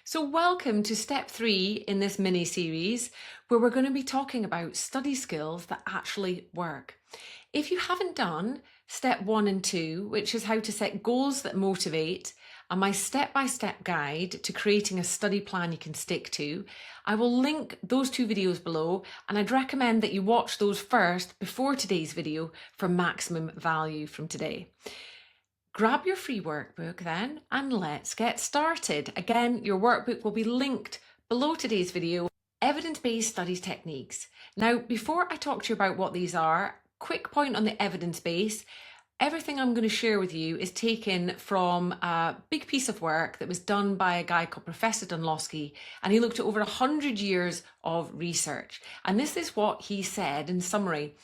So welcome to step 3 in this mini series where we're going to be talking about study skills that actually work. If you haven't done step 1 and 2, which is how to set goals that motivate, and my step-by-step guide to creating a study plan you can stick to, I will link those 2 videos below, and I'd recommend that you watch those first before today's video for maximum value from today. Grab your free workbook then and let's get started. Again, your workbook will be linked below today's video. Evidence-based studies techniques. Now, before I talk to you about what these are, quick point on the evidence base. Everything I'm going to share with you is taken from a big piece of work that was done by a guy called Professor Dunlosky, and he looked at over 100 years of research. And this is what he said in summary.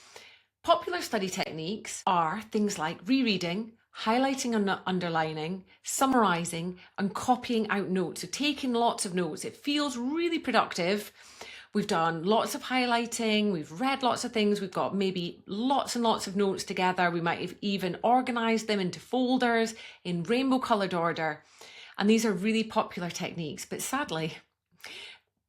Popular study techniques are things like rereading, highlighting and underlining, summarising and copying out notes. So taking lots of notes. It feels really productive. We've done lots of highlighting, we've read lots of things, we've got maybe lots and lots of notes together. We might have even organised them into folders in rainbow coloured order. And these are really popular techniques. But sadly,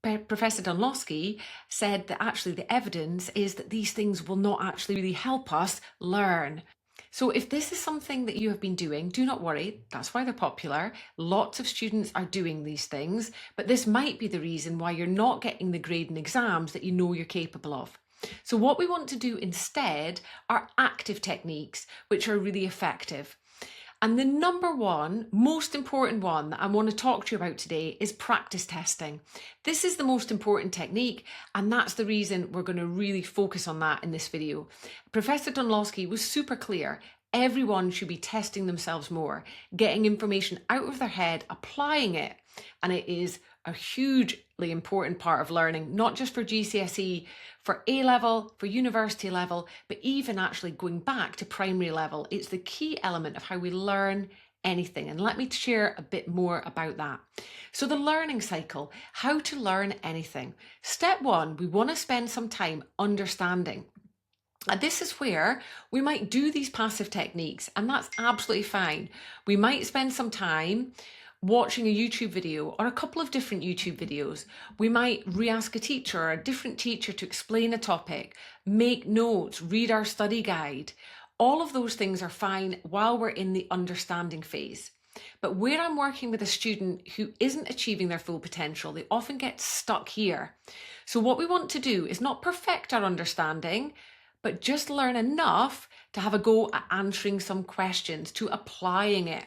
Professor Dunlosky said that actually the evidence is that these things will not actually really help us learn. So if this is something that you have been doing, do not worry, that's why they're popular. Lots of students are doing these things, but this might be the reason why you're not getting the grade in exams that you know you're capable of. So what we want to do instead are active techniques, which are really effective. And the number one, most important one that I want to talk to you about today is practice testing. This is the most important technique, and that's the reason we're going to really focus on that in this video. Professor Dunlosky was super clear. Everyone should be testing themselves more, getting information out of their head, applying it, and it is a hugely important part of learning, not just for GCSE, for A-level, for university level, but even actually going back to primary level. It's the key element of how we learn anything. And let me share a bit more about that. So the learning cycle, how to learn anything. Step 1, we want to spend some time understanding. And this is where we might do these passive techniques, and that's absolutely fine. We might spend some time watching a YouTube video or a couple of different YouTube videos. We might re-ask a teacher or a different teacher to explain a topic, make notes, read our study guide. All of those things are fine while we're in the understanding phase. But where I'm working with a student who isn't achieving their full potential, they often get stuck here. So what we want to do is not perfect our understanding, but just learn enough to have a go at answering some questions, to applying it.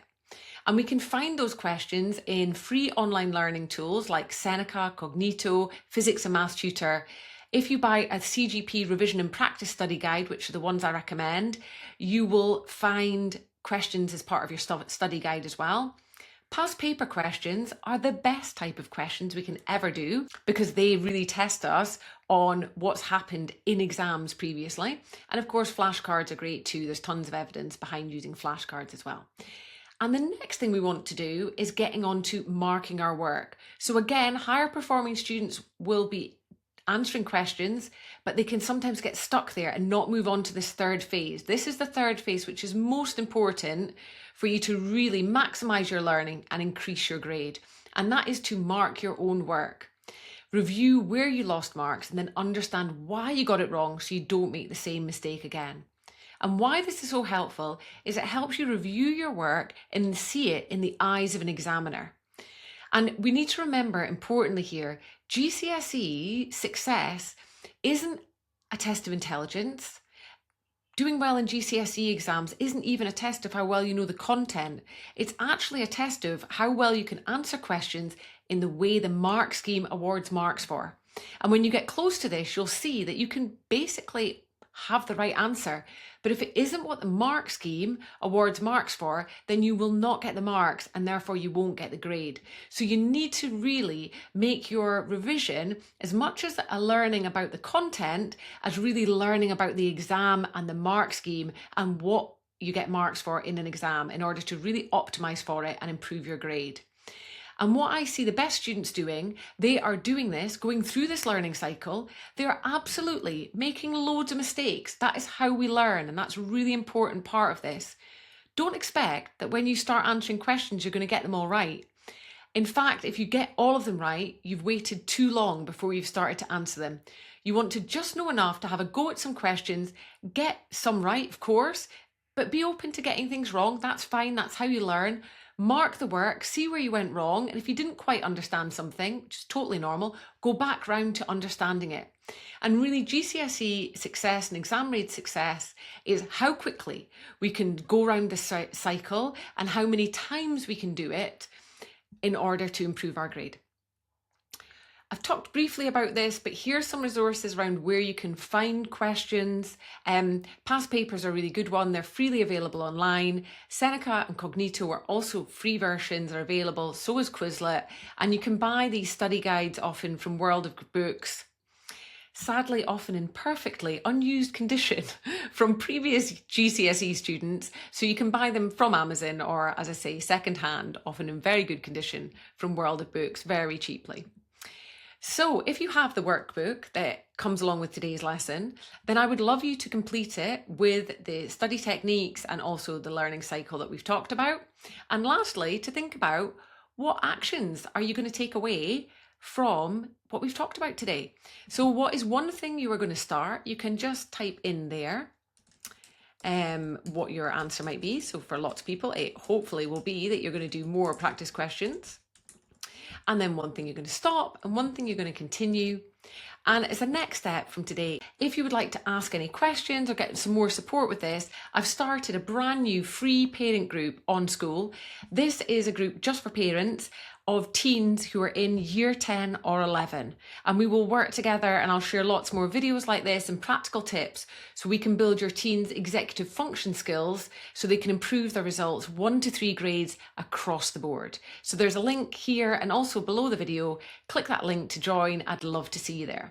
And we can find those questions in free online learning tools like Seneca, Cognito, Physics and Maths Tutor. If you buy a CGP revision and practice study guide, which are the ones I recommend, you will find questions as part of your study guide as well. Past paper questions are the best type of questions we can ever do because they really test us on what's happened in exams previously. And of course, flashcards are great too. There's tons of evidence behind using flashcards as well. And the next thing we want to do is getting on to marking our work. So again, higher performing students will be answering questions, but they can sometimes get stuck there and not move on to this third phase. This is the third phase, which is most important for you to really maximize your learning and increase your grade. And that is to mark your own work. Review where you lost marks and then understand why you got it wrong so you don't make the same mistake again. And why this is so helpful is it helps you review your work and see it in the eyes of an examiner. And we need to remember, importantly here, GCSE success isn't a test of intelligence. Doing well in GCSE exams isn't even a test of how well you know the content. It's actually a test of how well you can answer questions in the way the mark scheme awards marks for. And when you get close to this, you'll see that you can basically have the right answer. But if it isn't what the mark scheme awards marks for, then you will not get the marks and therefore you won't get the grade. So you need to really make your revision as much as a learning about the content as really learning about the exam and the mark scheme and what you get marks for in an exam in order to really optimize for it and improve your grade. And what I see the best students doing, they are doing this, going through this learning cycle. They are absolutely making loads of mistakes. That is how we learn, and that's a really important part of this. Don't expect that when you start answering questions, you're going to get them all right. In fact, if you get all of them right, you've waited too long before you've started to answer them. You want to just know enough to have a go at some questions, get some right, of course, but be open to getting things wrong. That's fine, that's how you learn. Mark the work, see where you went wrong, and if you didn't quite understand something, which is totally normal, go back round to understanding it. And really, GCSE success and exam rate success is how quickly we can go around the cycle and how many times we can do it in order to improve our grade. I've talked briefly about this, but here's some resources around where you can find questions. Past papers are a really good one. They're freely available online. Seneca and Cognito are also free versions are available. So is Quizlet. And you can buy these study guides often from World of Books. Sadly, often in perfectly unused condition from previous GCSE students. So you can buy them from Amazon or, as I say, secondhand, often in very good condition from World of Books, very cheaply. So if you have the workbook that comes along with today's lesson, then I would love you to complete it with the study techniques and also the learning cycle that we've talked about. And lastly, to think about what actions are you going to take away from what we've talked about today. So what is one thing you are going to start? You can just type in there what your answer might be. So for lots of people, it hopefully will be that you're going to do more practice questions. And then one thing you're going to stop and one thing you're going to continue. And as a next step from today, if you would like to ask any questions or get some more support with this, I've started a brand new free parent group on School. This is a group just for parents of teens who are in year 10 or 11. And we will work together and I'll share lots more videos like this and practical tips so we can build your teens' executive function skills so they can improve their results 1 to 3 grades across the board. So there's a link here and also below the video. Click that link to join. I'd love to see you there.